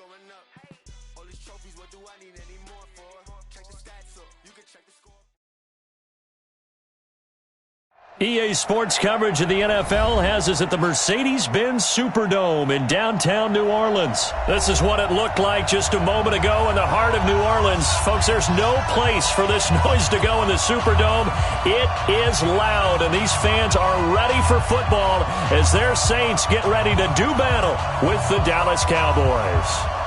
going up. All these trophies, what do I need any more for? Check the stats up, you can check the score. EA Sports coverage of the NFL has us at the Mercedes-Benz Superdome in downtown New Orleans. This is what it looked like just a moment ago in the heart of New Orleans. Folks, there's no place for this noise to go in the Superdome. It is loud, and these fans are ready for football as their Saints get ready to do battle with the Dallas Cowboys.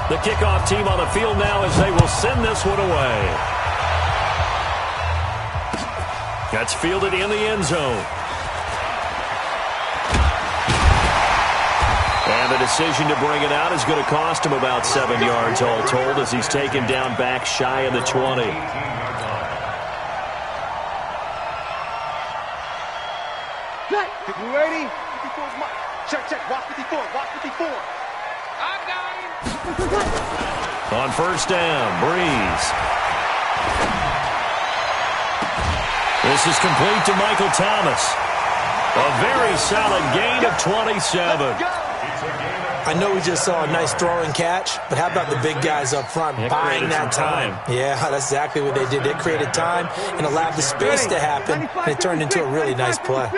The kickoff team on the field now as they will send this one away. That's fielded in the end zone. And the decision to bring it out is going to cost him about 7 yards all told as he's taken down back shy of the 20. You ready? 54's mine. Check. Watch 54. I got him. On first down, Breeze. This is complete to Michael Thomas. A very solid gain of 27. I know we just saw a nice throw and catch, but how about the big guys up front buying that time? Yeah, that's exactly what they did. They created time and allowed the space to happen, and it turned into a really nice play.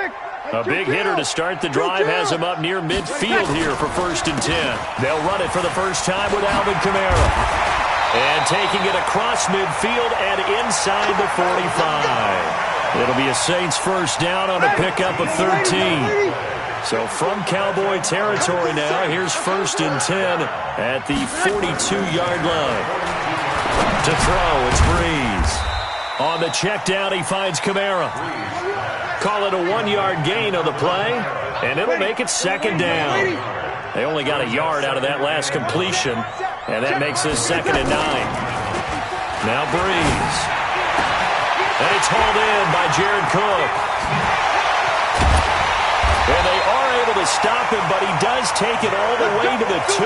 A big hitter to start the drive has him up near midfield here for 1st and 10. They'll run it for the first time with Alvin Kamara. And taking it across midfield and inside the 45. It'll be a Saints first down on a pickup of 13. So from Cowboy territory now, here's 1st and 10 at the 42-yard line. To throw, it's Breeze. On the check down, he finds Kamara. Call it a 1-yard gain on the play, and it'll make it 2nd down. They only got a yard out of that last completion, and that makes this 2nd and 9. Now Breeze. And it's hauled in by Jared Cook. And they are able to stop him, but he does take it all the way to the 2.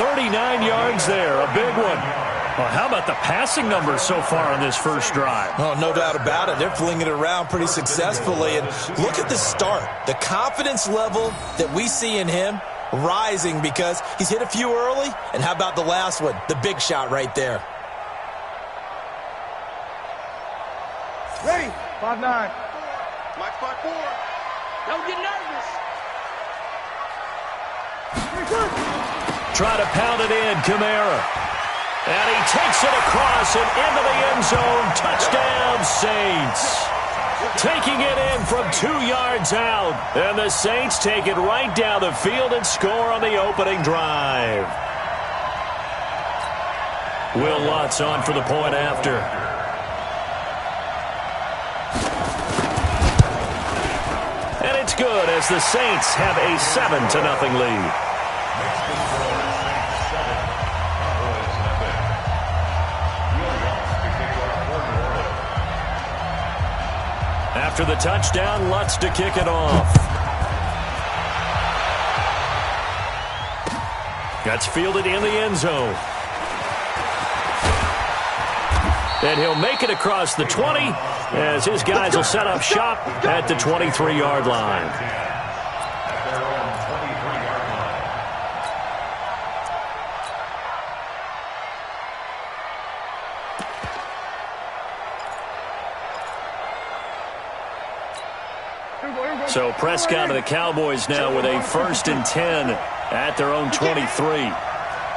39 yards there, a big one. Well, how about the passing numbers so far on this first drive? Oh, no doubt about it. They're flinging it around pretty successfully. And look at the start. The confidence level that we see in him rising because he's hit a few early. And how about the last one? The big shot right there. Ready? 5-9. Mike 5-4. Don't get nervous. Try to pound it in, Kamara. And he takes it across and into the end zone. Touchdown, Saints. Taking it in from 2 yards out. And the Saints take it right down the field and score on the opening drive. Will Lutz on for the point after. And it's good as the Saints have a 7-0 lead. After the touchdown, Lutz to kick it off. That's fielded in the end zone. And he'll make it across the 20 as his guys will set up shop at the 23-yard line. So Prescott of the Cowboys now with a 1st and 10 at their own 23. He's not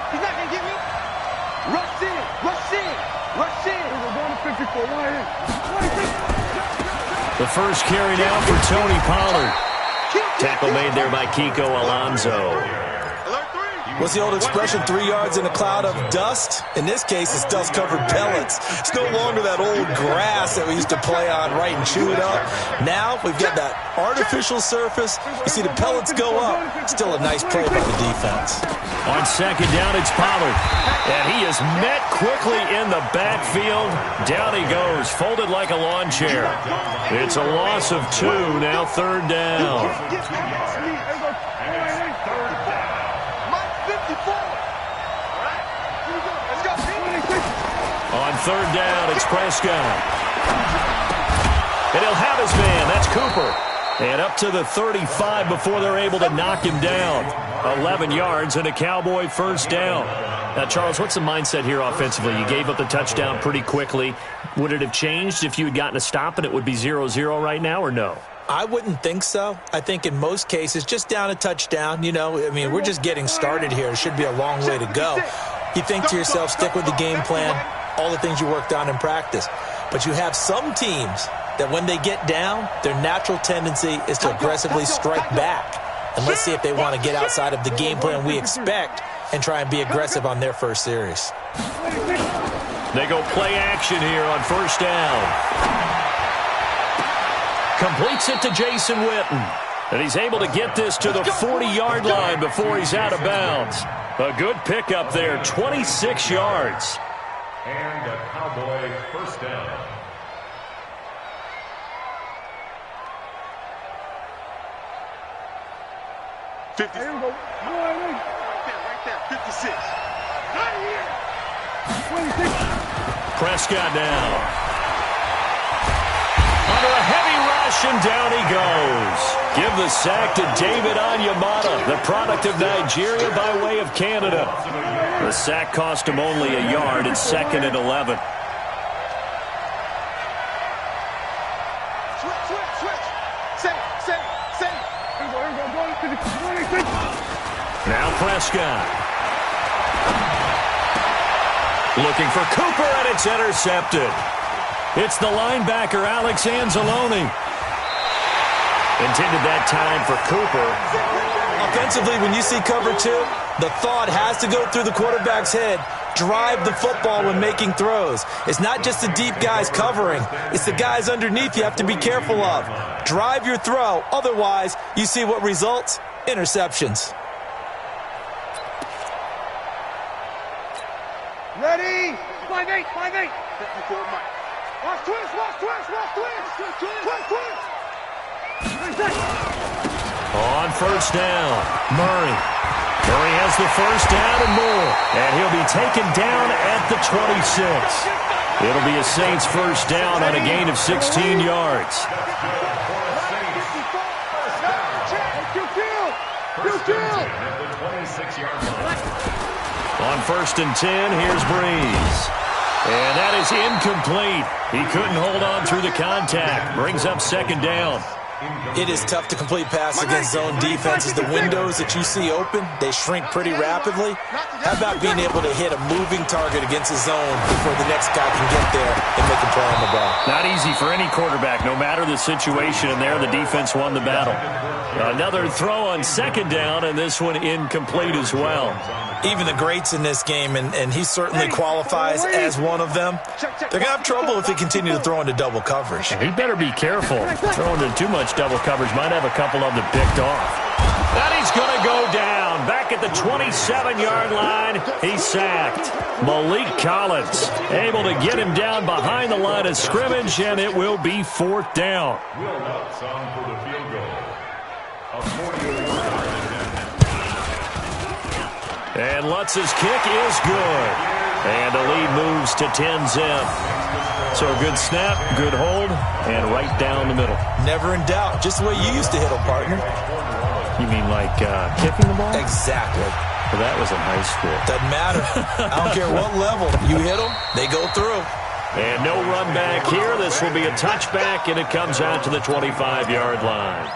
going to get me. Rush in. We're going to 54. The first carry now for Tony Pollard. Tackle made there by Kiko Alonso. What's the old expression, 3 yards in a cloud of dust? In this case, it's dust-covered pellets. It's no longer that old grass that we used to play on, right, and chew it up. Now we've got that artificial surface. You see the pellets go up. Still a nice play by the defense. On 2nd down, it's Pollard. And he is met quickly in the backfield. Down he goes, folded like a lawn chair. It's a loss of 2, now 3rd down. Mike 54. All right, here we go. Let's go. third down. It's Prescott. And he'll have his man. That's Cooper. And up to the 35 before they're able to knock him down. 11 yards and a Cowboy first down. Now, Charles, what's the mindset here offensively? You gave up the touchdown pretty quickly. Would it have changed if you had gotten a stop and it would be 0-0 right now, or no? I wouldn't think so. I think in most cases, just down a touchdown, we're just getting started here. It should be a long way to go. You think to yourself, stick with the game plan, all the things you worked on in practice. But you have some teams that when they get down, their natural tendency is to aggressively strike back. And let's see if they want to get outside of the game plan we expect and try and be aggressive on their first series. They go play action here on first down. Completes it to Jason Witten. And he's able to get this to the 40-yard line before he's out of bounds. A good pickup there, 26 yards. And a Cowboy first down. There we go. Right there. 56. Right here. 26. Prescott now. Under a heavy rush, and down he goes. Give the sack to David Onyemata, the product of Nigeria by way of Canada. The sack cost him only a yard. It's 2nd and 11. Now Prescott. Looking for Cooper, and it's intercepted. It's the linebacker, Alex Anzalone. Intended that time for Cooper. Offensively, when you see cover two, the thought has to go through the quarterback's head. Drive the football when making throws. It's not just the deep guys covering. It's the guys underneath you have to be careful of. Drive your throw. Otherwise, you see what results? Interceptions. Ready? 5-8, 5-8. Watch twist. On first down, Murray. Murray has the first down and more. And he'll be taken down at the 26. It'll be a Saints first down on a gain of 16 yards. On 1st and 10, here's Breeze. And that is incomplete. He couldn't hold on through the contact. Brings up 2nd down. It is tough to complete pass against zone defenses. The windows that you see open, they shrink pretty rapidly. How about being able to hit a moving target against a zone before the next guy can get there and make a play on the ball? Not easy for any quarterback, no matter the situation. And there, the defense won the battle. Another throw on 2nd down, and this one incomplete as well. Even the greats in this game, and he certainly qualifies as one of them, they're going to have trouble if they continue to throw into double coverage. He better be careful. Throwing into too much double coverage might have a couple of them picked off. And he's going to go down. Back at the 27-yard line, he's sacked. Malik Collins able to get him down behind the line of scrimmage, and it will be 4th down. Will Lutz on for the field goal. A 40-yard. And Lutz's kick is good. And the lead moves to 10-zip. So a good snap, good hold, and right down the middle. Never in doubt. Just the way you used to hit them, partner. You mean like kicking the ball? Exactly. Well, that was in high school. Doesn't matter. I don't care what level. You hit them, they go through. And no run back here. This will be a touchback, and it comes out to the 25-yard line.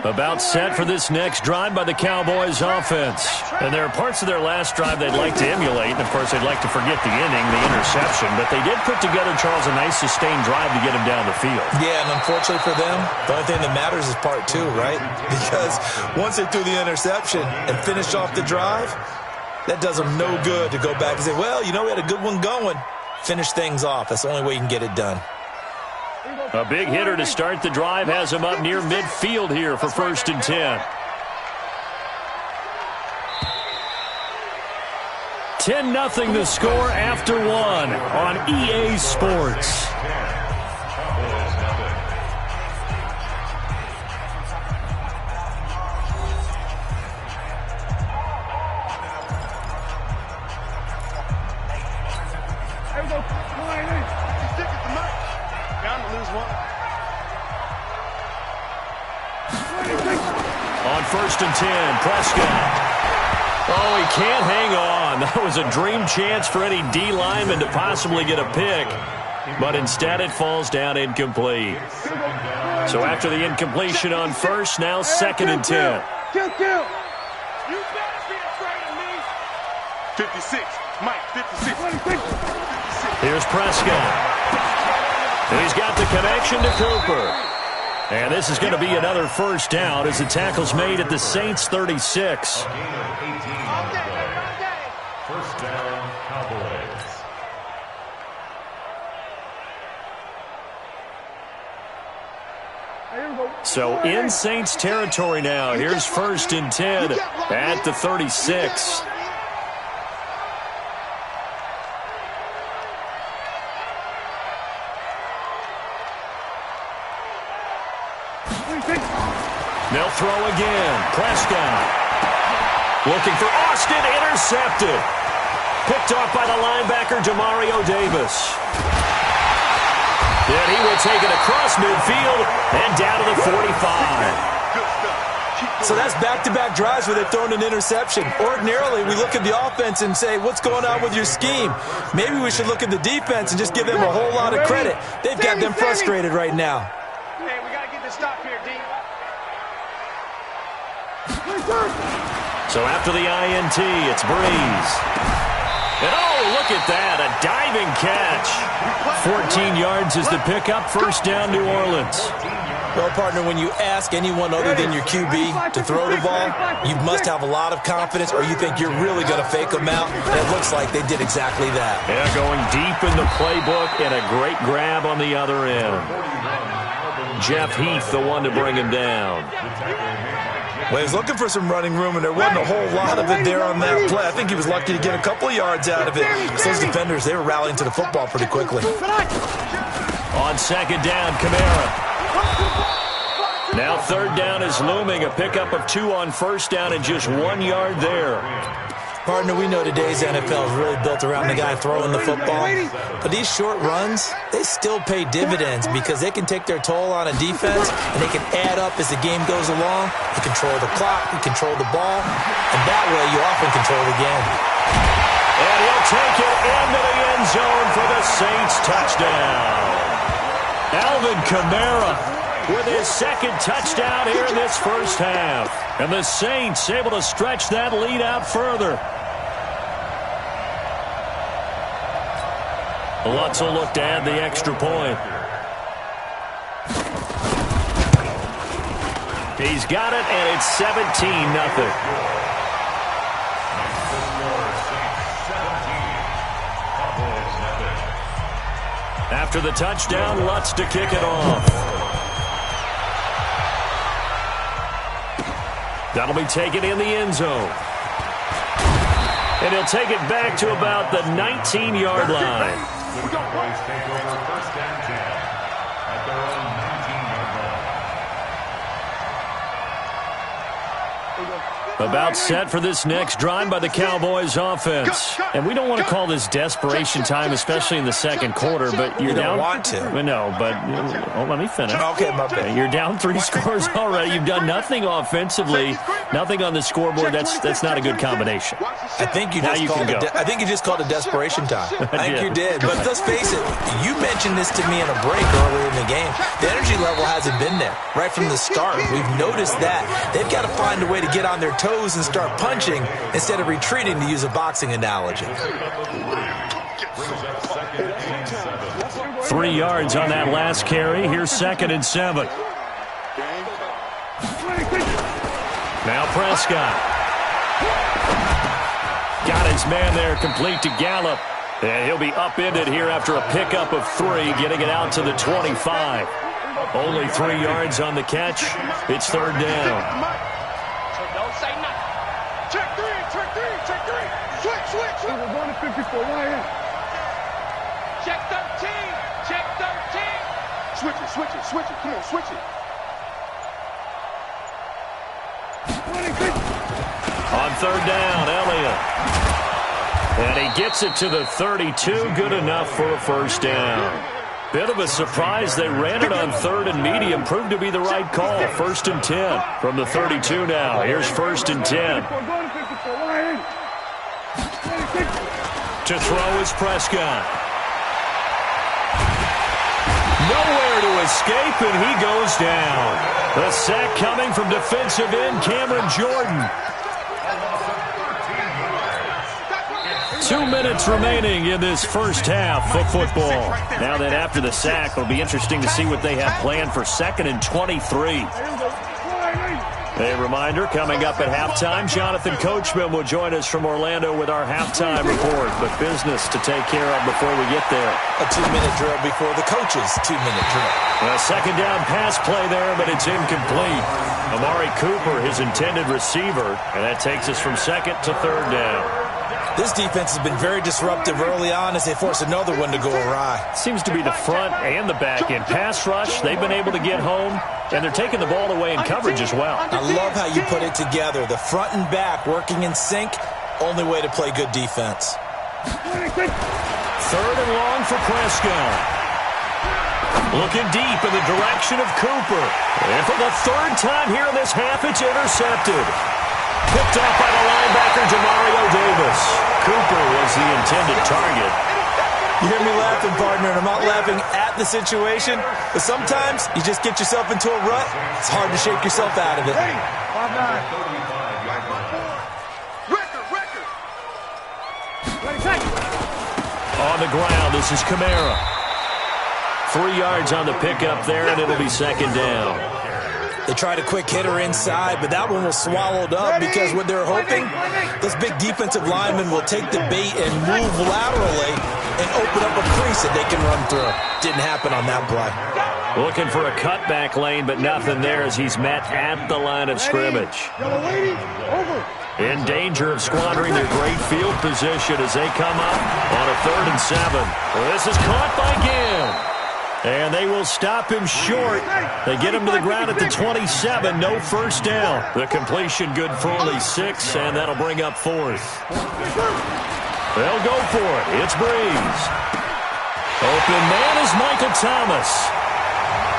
About set for this next drive by the Cowboys offense. And there are parts of their last drive they'd like to emulate. And, of course, they'd like to forget the inning, the interception. But they did put together, Charles, a nice sustained drive to get him down the field. Yeah, and unfortunately for them, the only thing that matters is part two, right? Because once they threw the interception and finished off the drive, that does them no good to go back and say, well, we had a good one going. Finish things off. That's the only way you can get it done. A big hitter to start the drive has him up near midfield here for 1st and 10. 10-0 the score after 1 on EA Sports. Bound to lose one. On 1st and 10, Prescott. Oh, he can't hang on. That was a dream chance for any D lineman to possibly get a pick, but instead it falls down incomplete. So after the incompletion on 1st, now 2nd and 10. Kill. You better be afraid of me. 56. Mike, 56. Here's Prescott. He's got the connection to Cooper. And this is going to be another 1st down as the tackle's made at the Saints' 36. First down, Cowboys. So in Saints territory now. Here's 1st and 10 at the 36. They'll throw again. Prescott. Looking for Austin. Intercepted. Picked off by the linebacker, Demario Davis. Then he will take it across midfield and down to the 45. So that's back-to-back drives where they've thrown an interception. Ordinarily, we look at the offense and say, what's going on with your scheme? Maybe we should look at the defense and just give them a whole lot of credit. They've got them frustrated right now. Man, we got to get this stop here, D. So after the INT, it's Breeze. And oh, look at that, a diving catch. 14 yards is the pickup, 1st down, New Orleans. Well, partner, when you ask anyone other than your QB to throw the ball, you must have a lot of confidence or you think you're really going to fake them out. And it looks like they did exactly that. Yeah, going deep in the playbook and a great grab on the other end. Jeff Heath, the one to bring him down. Well, he was looking for some running room, and there wasn't a whole lot of it there on that play. I think he was lucky to get a couple of yards out of it. Those defenders, they were rallying to the football pretty quickly. On 2nd down, Kamara. Now 3rd down is looming. A pickup of 2 on 1st down and just 1 yard there. Partner, we know today's NFL is really built around the guy throwing the football. But these short runs, they still pay dividends because they can take their toll on a defense and they can add up as the game goes along. You control the clock, you control the ball, and that way you often control the game. And he'll take it into the end zone for the Saints touchdown. Alvin Kamara with his 2nd touchdown here in this 1st half. And the Saints able to stretch that lead out further. Lutz will look to add the extra point. He's got it, and it's 17-0. After the touchdown, Lutz to kick it off. That'll be taken in the end zone. And he'll take it back to about the 19-yard line. The Cowboys take over 1st and 10 at their own 19-yard line. About set for this next drive by the Cowboys offense. And we don't want to call this desperation time, especially in the 2nd quarter, but you're down. You don't want to. No, but let me finish. Okay, my bad. You're down 3 scores already. You've done nothing offensively, nothing on the scoreboard. That's not a good combination. I think you just called it desperation time. I think you did. But let's face it, you mentioned this to me in a break earlier in the game. The energy level hasn't been there right from the start. We've noticed that. They've got to find a way to get on their toes and start punching instead of retreating, to use a boxing analogy. 3 yards on that last carry. Here's 2nd and 7. Now Prescott. Got his man there, complete to Gallup. And he'll be upended here after a pickup of 3, getting it out to the 25. Only 3 yards on the catch. It's 3rd down. Don't say nothing. Check 3. Switch. We're going to 54. Check 13. Switch it. Come on, switch it. On 3rd down, Elliott. And he gets it to the 32, good enough for a first down. Bit of a surprise. They ran it on 3rd and medium. Proved to be the right call. 1st and 10 from the 32 now. Here's 1st and 10. To throw is Prescott. Nowhere to escape, and he goes down. The sack coming from defensive end Cameron Jordan. 2 minutes remaining in this first half of football. Now then, after the sack, it'll be interesting to see what they have planned for 2nd and 23. A reminder, coming up at halftime, Jonathan Coachman will join us from Orlando with our halftime report. But business to take care of before we get there. A 2-minute drill before the coach's 2-minute drill. A second down pass play there, but it's incomplete. Amari Cooper, his intended receiver, and that takes us from 2nd to 3rd down. This defense has been very disruptive early on as they force another one to go awry. Seems to be the front and the back end. Pass rush, they've been able to get home, and they're taking the ball away in coverage as well. I love how you put it together. The front and back working in sync, only way to play good defense. 3rd and long for Prescott. Looking deep in the direction of Cooper. And for the 3rd time here in this half, it's intercepted. Picked off by the linebacker, Demario Davis. Cooper was the intended target. You hear me laughing, partner, and I'm not laughing at the situation, but sometimes you just get yourself into a rut. It's hard to shake yourself out of it. On the ground, this is Kamara. 3 yards on the pickup there, and it'll be 2nd down. They tried a quick hitter inside, but that one was swallowed up because what they're hoping, this big defensive lineman will take the bait and move laterally and open up a crease that they can run through. Didn't happen on that play. Looking for a cutback lane, but nothing there as he's met at the line of scrimmage. In danger of squandering their great field position as they come up on a 3rd and 7. Well, this is caught by Ginn. And they will stop him short. They get him to the ground at the 27. No first down. The completion good for only 6, and that'll bring up 4th. They'll go for it. It's Breeze. Open man is Michael Thomas.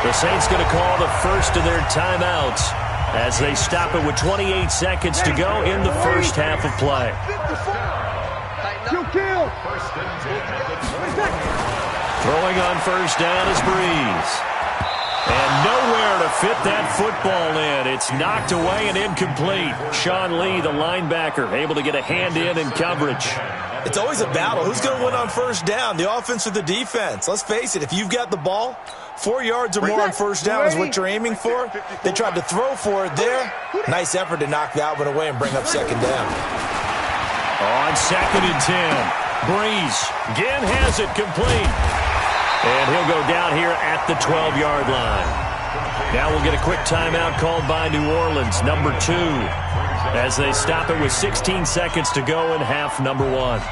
The Saints going to call the first of their timeouts as they stop it with 28 seconds to go in the first half of play. Throwing on first down is Breeze. And nowhere to fit that football in. It's knocked away and incomplete. Sean Lee, the linebacker, able to get a hand in coverage. It's always a battle. Who's going to win on first down, the offense or the defense? Let's face it, if you've got the ball, 4 yards or more on first down is what you're aiming for. They tried to throw for it there. Nice effort to knock that one away and bring up 2nd down. On 2nd and 10. Breeze. Ginn has it complete. And he'll go down here at the 12-yard line. Now we'll get a quick timeout called by New Orleans, number 2, as they stop it with 16 seconds to go in half number 1.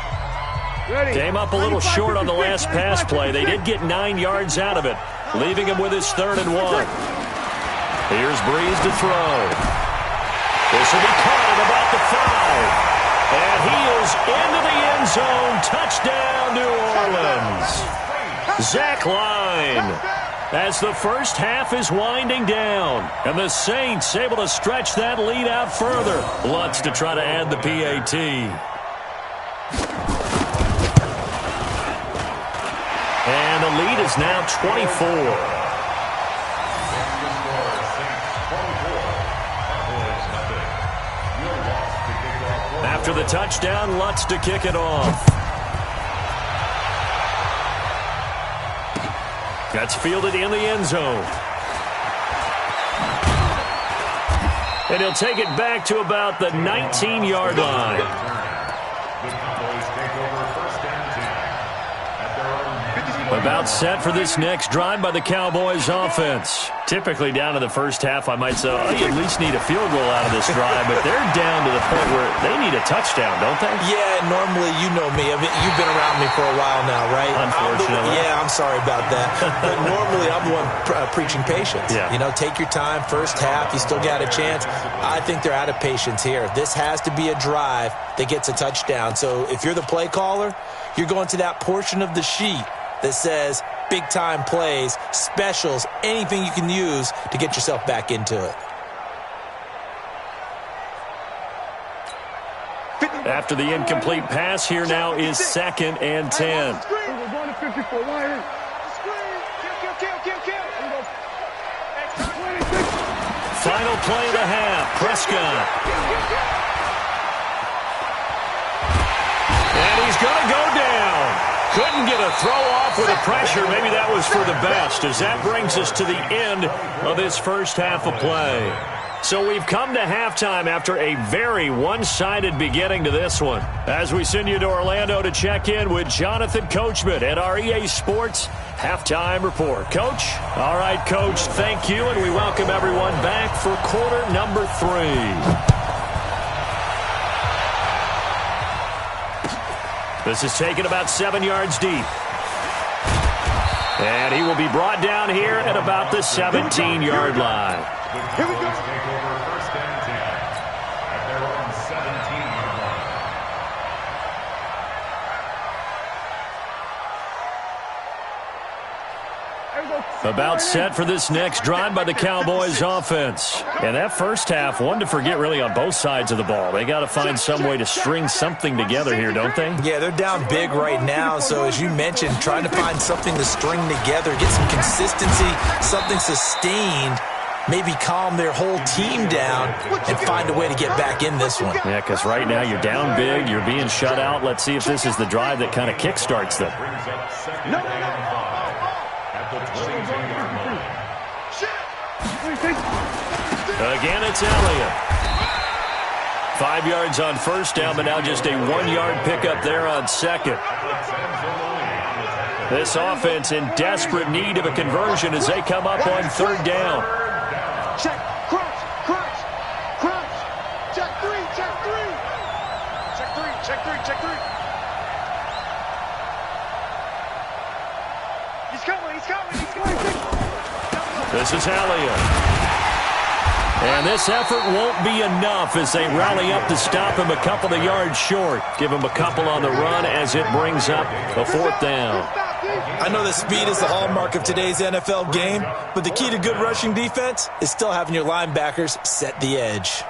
Came up a little short on the last pass play. They did get 9 yards out of it, leaving him with his 3rd and 1. Here's Breeze to throw. This will be caught at about the 5. And he is into the end zone. Touchdown, New Orleans. Zach Line, as the first half is winding down, and the Saints able to stretch that lead out further. Lutz to try to add the PAT. And the lead is now 24. After the touchdown, Lutz to kick it off. That's fielded in the end zone. And he'll take it back to about the 19-yard line. The Cowboys take over 1st and 10 at their own About set for this next drive by the Cowboys offense. Typically down to the first half, I might say, oh, you at least need a field goal out of this drive, but they're down to the point where they need a touchdown, don't they? Yeah, normally, you know me. You've been around me for a while now, right? Unfortunately. I'm sorry about that. But normally, I'm the one preaching patience. Yeah. You know, take your time, first half, you still got a chance. I think they're out of patience here. This has to be a drive that gets a touchdown. So if you're the play caller, you're going to that portion of the sheet that says big-time plays, specials, anything you can use to get yourself back into it. After the incomplete pass, here now is 2nd and 10. Final play of the half, Prescott. And he's going to go down. Couldn't get a throw off with the pressure. Maybe that was for the best, as that brings us to the end of this first half of play. So we've come to halftime after a very one-sided beginning to this one. As we send you to Orlando to check in with Jonathan Coachman at our EA Sports Halftime Report. Coach? All right, Coach, thank you, and we welcome everyone back for quarter number 3. This is taken about 7 yards deep. And he will be brought down here at about the 17-yard line. Here we go. Take over 1st and 10 at their own 17-yard line. About set for this next drive by the Cowboys offense. And that first half, one to forget really on both sides of the ball. They got to find some way to string something together here, don't they? Yeah, they're down big right now. So as you mentioned, trying to find something to string together, get some consistency, something sustained, maybe calm their whole team down and find a way to get back in this one. Yeah, because right now you're down big, you're being shut out. Let's see if this is the drive that kind of kickstarts them. Brings up 2nd and 5 at the 22-yard line. Again, it's Elliott. 5 yards on first down, but now just a 1-yard pickup there on second. This offense in desperate need of a conversion as they come up on 3rd down. Check, crunch, crunch, crunch. Check 3, check 3. Check 3, check 3, check 3. He's coming, he's coming, he's coming. This is Elliott. And this effort won't be enough as they rally up to stop him a couple of yards short. Give him a couple on the run as it brings up a 4th down. I know that speed is the hallmark of today's NFL game, but the key to good rushing defense is still having your linebackers set the edge.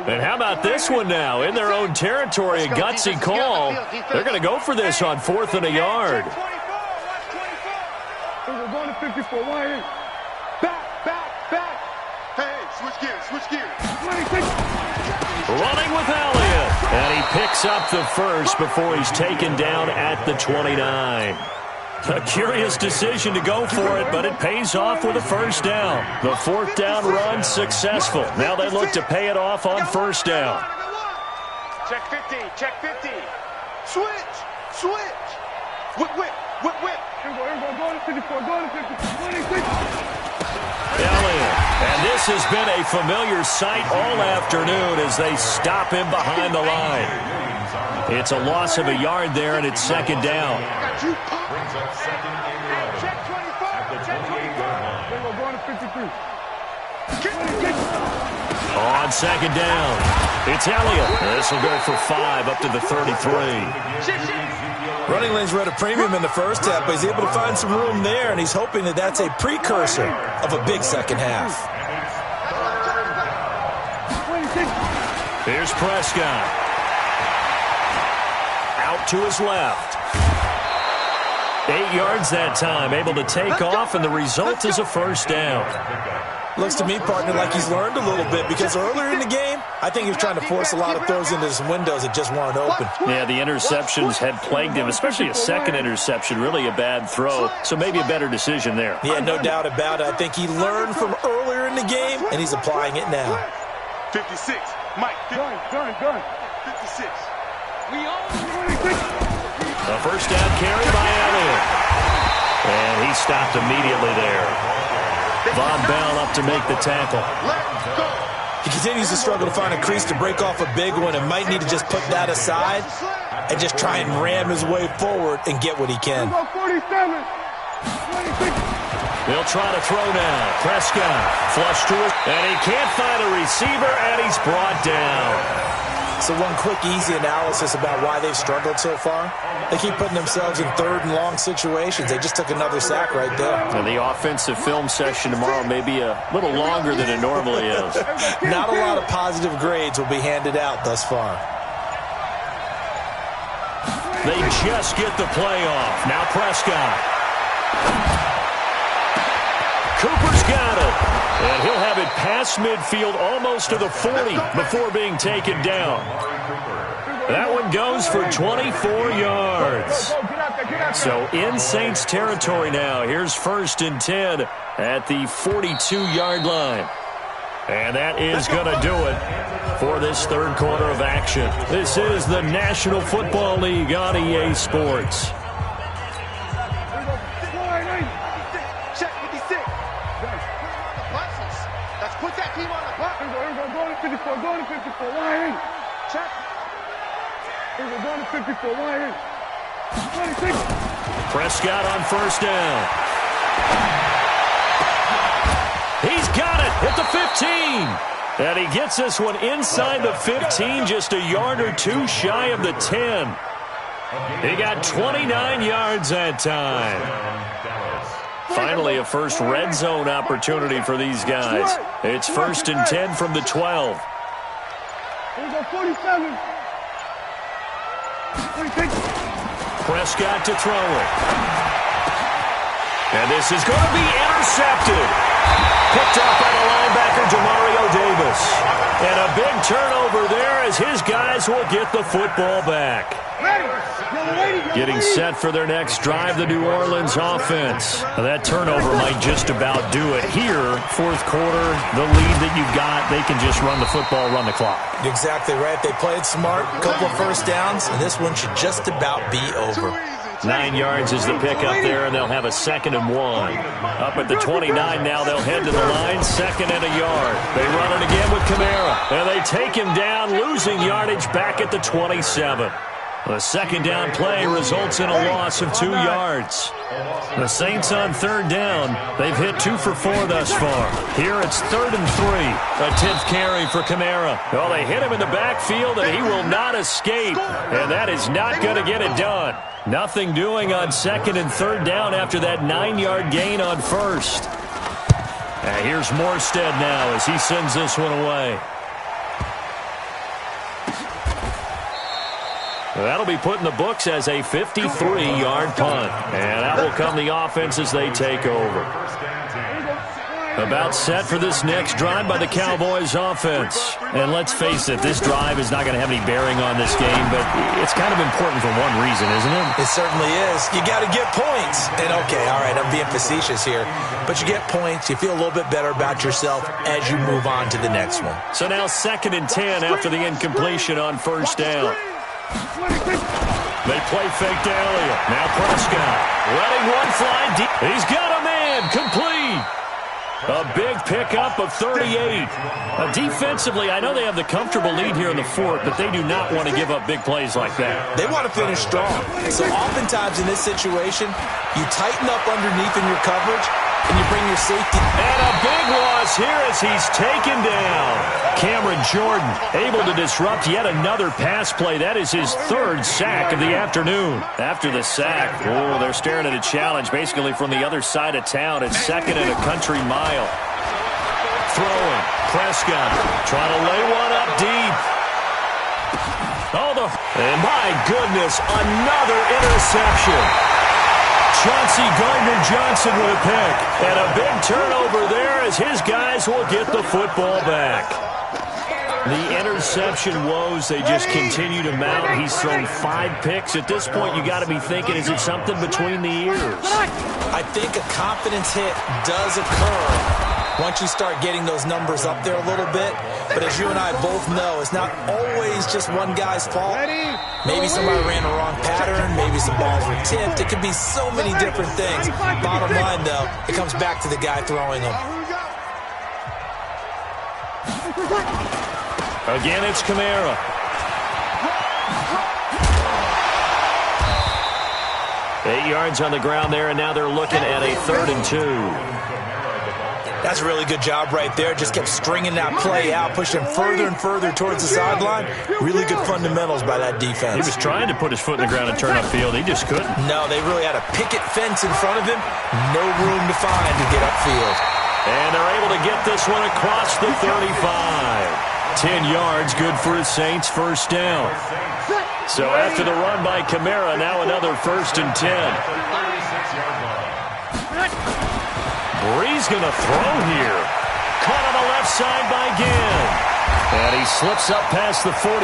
And how about this one now? In their own territory, a gutsy call. They're going to go for this on 4th and a yard. We're going to 54. Back. Hey, switch gears. 26. Running with Elliott. And he picks up the first before he's taken down at the 29. A curious decision to go for it, but it pays off with a 1st down. The 4th down run successful. Now they look to pay it off on 1st down. Check 50, check 50. Switch. Whip. Here we go, going to 54, going to 50, 26. Elliott. And this has been a familiar sight all afternoon as they stop him behind the line. It's a loss of a yard there, and it's 2nd down. Brings up 2nd and 11 Check 25, at the 28-yard line. We're going to 53. On 2nd down, it's Elliott. This will go for 5 up to the 33. Running lanes were at a premium in the first half, but he's able to find some room there, and he's hoping that that's a precursor of a big second half. Here's Prescott. Out to his left. 8 yards that time, able to take off, and the result is a 1st down. Looks to me, partner, like he's learned a little bit, because earlier in the game, I think he was trying to force a lot of throws into some windows that just weren't open. Yeah, the interceptions had plagued him, especially a second interception, really a bad throw, so maybe a better decision there. Yeah, no doubt about it. I think he learned from earlier in the game, and he's applying it now. 56, Mike, gun. 56. A first down carry by Elliott. And he stopped immediately there. Von Bell up to make the tackle. He continues to struggle to find a crease to break off a big one and might need to just put that aside and just try and ram his way forward and get what he can. They'll try to throw now. Prescott flush to it, and he can't find a receiver, and he's brought down. So one quick, easy analysis about why they've struggled so far. They keep putting themselves in third and long situations. They just took another sack right there. And the offensive film session tomorrow may be a little longer than it normally is. Not a lot of positive grades will be handed out thus far. They just get the play off. Now Prescott. Cooper's got it. And he'll have it past midfield almost to the 40 before being taken down. That one goes for 24 yards. So in Saints territory now. Here's 1st and 10 at the 42-yard line. And that is going to do it for this third quarter of action. This is the National Football League on EA Sports. Check 56. Let's put that team on the block. Go to 54. Why ain't? Check. Go to 54. Why ain't? 26. Prescott on first down. He's got it at the 15. And he gets this one inside the 15, just a yard or two shy of the 10. He got 29 yards that time. Finally, a first red zone opportunity for these guys. It's 1st and 10 from the 12. Prescott to throw it. And this is going to be intercepted. Picked up by the linebacker, Demario Davis. And a big turnover there as his guys will get the football back. Getting set for their next drive, the New Orleans offense. Now that turnover might just about do it here. Fourth quarter, the lead that you've got, they can just run the football, run the clock. Exactly right. They played smart, a couple of first downs, and this one should just about be over. 9 yards is the pickup there, and they'll have a 2nd and 1. Up at the 29 now, they'll head to the line, 2nd and a yard. They run it again with Kamara, and they take him down, losing yardage back at the 27. The 2nd down play results in a loss of 2 yards. The Saints on 3rd down. They've hit 2 for 4 thus far. Here it's 3rd and 3. A 10th carry for Kamara. Well, they hit him in the backfield, and he will not escape. And that is not going to get it done. Nothing doing on 2nd and 3rd down after that 9-yard gain on 1st. And here's Morstead now as he sends this one away. That'll be put in the books as a 53-yard punt. And that will come the offense as they take over. About set for this next drive by the Cowboys offense. And let's face it, this drive is not going to have any bearing on this game, but it's kind of important for one reason, isn't it? It certainly is. You got to get points. And okay, all right, I'm being facetious here, but you get points, you feel a little bit better about yourself as you move on to the next one. So now 2nd and 10 after the incompletion on 1st down. They play fake to Elliott. Now Prescott letting one fly deep. He's got a man complete. A big pickup of 38. Defensively, I know they have the comfortable lead here in the 4th, but they do not want to give up big plays like that. They want to finish strong. So oftentimes in this situation, you tighten up underneath in your coverage, and you bring your safety. And a big loss here as he's taken down. Cameron Jordan able to disrupt yet another pass play. That is his 3rd sack of the afternoon. After the sack, they're staring at a challenge basically from the other side of town. It's 2nd and a country mile. Throwing. Prescott trying to lay one up deep. And my goodness, another interception. Chauncey Gardner-Johnson with a pick. And a big turnover there as his guys will get the football back. The interception woes, they just continue to mount. He's thrown 5 picks. At this point, you got to be thinking, is it something between the ears? I think a confidence hit does occur once you start getting those numbers up there a little bit. But as you and I both know, it's not always just one guy's fault. Maybe somebody ran the wrong pattern. Maybe some balls were tipped. It could be so many different things. Bottom line, though, it comes back to the guy throwing them. Again, it's Kamara. Eight yards on the ground there, and now they're looking at a 3rd and 2. That's a really good job right there. Just kept stringing that play out, pushing him further and further towards the sideline. Really good fundamentals by that defense. He was trying to put his foot in the ground and turn upfield. He just couldn't. No, they really had a picket fence in front of him. No room to find to get upfield. And they're able to get this one across the 35. 10 yards, good for the Saints, first down. So after the run by Kamara, now another 1st and 10. Bree's going to throw here. Caught on the left side by Ginn. And he slips up past the 45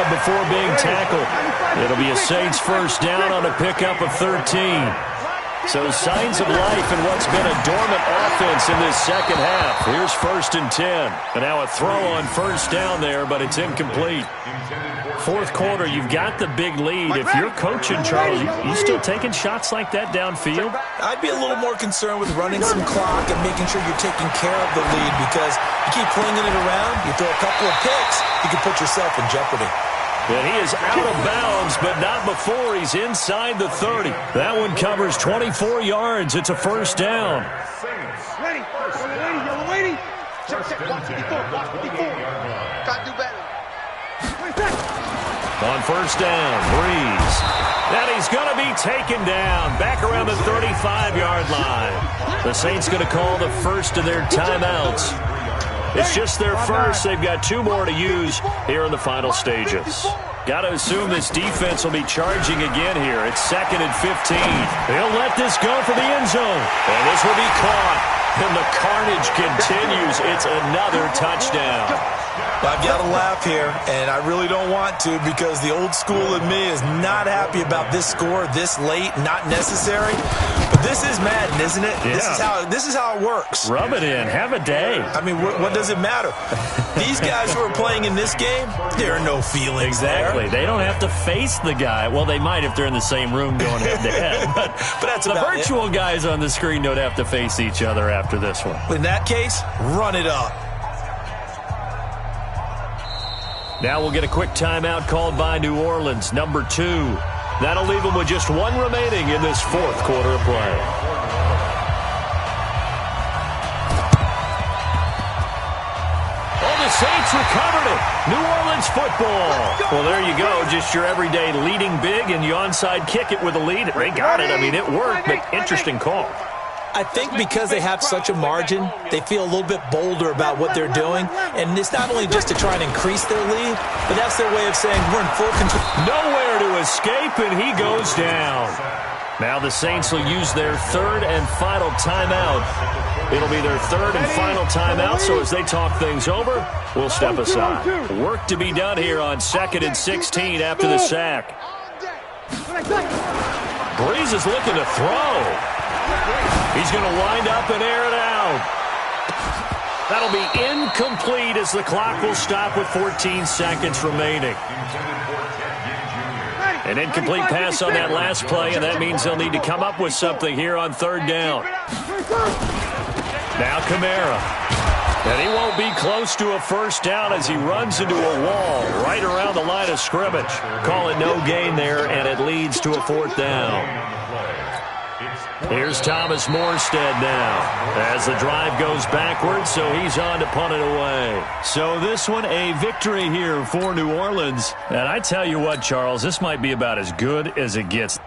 before being tackled. It'll be a Saints first down on a pickup of 13. So signs of life in what's been a dormant offense in this second half. Here's 1st and 10. And now a throw on first down there, but it's incomplete. Fourth quarter, you've got the big lead. If you're coaching, Charles, you still taking shots like that downfield? I'd be a little more concerned with running some clock and making sure you're taking care of the lead, because you keep flinging it around, you throw a couple of picks, you can put yourself in jeopardy. And he is out of bounds, but not before he's inside the 30. That one covers 24 yards. It's a first down. Ready, yellow lady. Check, watch 54, watch 54. Gotta do better. On first down, Breeze. And he's going to be taken down back around the 35-yard line. The Saints going to call the first of their timeouts. It's just their first. They've got 2 more to use here in the final stages. Got to assume this defense will be charging again here. It's 2nd and 15. They'll let this go for the end zone. And this will be caught. And the carnage continues. It's another touchdown. I've got to laugh here, and I really don't want to, because the old school in me is not happy about this score this late, not necessary. But this is Madden, isn't it? Yeah. This is how it works. Rub it in. Have a day. I mean, what does it matter? These guys who are playing in this game, there are no feelings Exactly. there. They don't have to face the guy. Well, they might if they're in the same room going head-to-head. But that's the about virtual guys on the screen don't have to face each other after this one. In that case, run it up. Now we'll get a quick timeout called by New Orleans, number 2. That'll leave them with just 1 remaining in this fourth quarter of play. Oh, the Saints recovered it. New Orleans football. Well, there you go. Just your everyday leading big, and you onside kick it with a lead. They got it. I mean, it worked, but interesting call. I think because they have such a margin, they feel a little bit bolder about what they're doing. And it's not only just to try and increase their lead, but that's their way of saying we're in full control. Nowhere to escape, and he goes down. Now the Saints will use their 3rd and final timeout. It'll be their 3rd and final timeout, so as they talk things over, we'll step aside. Work to be done here on 2nd and 16 after the sack. Breeze is looking to throw. He's going to wind up and air it out. That'll be incomplete as the clock will stop with 14 seconds remaining. An incomplete pass on that last play, and that means they'll need to come up with something here on 3rd down. Now Kamara. And he won't be close to a first down as he runs into a wall right around the line of scrimmage. Call it no gain there, and it leads to a 4th down. Here's Thomas Morstead now as the drive goes backwards, so he's on to punt it away. So this one, a victory here for New Orleans. And I tell you what, Charles, this might be about as good as it gets.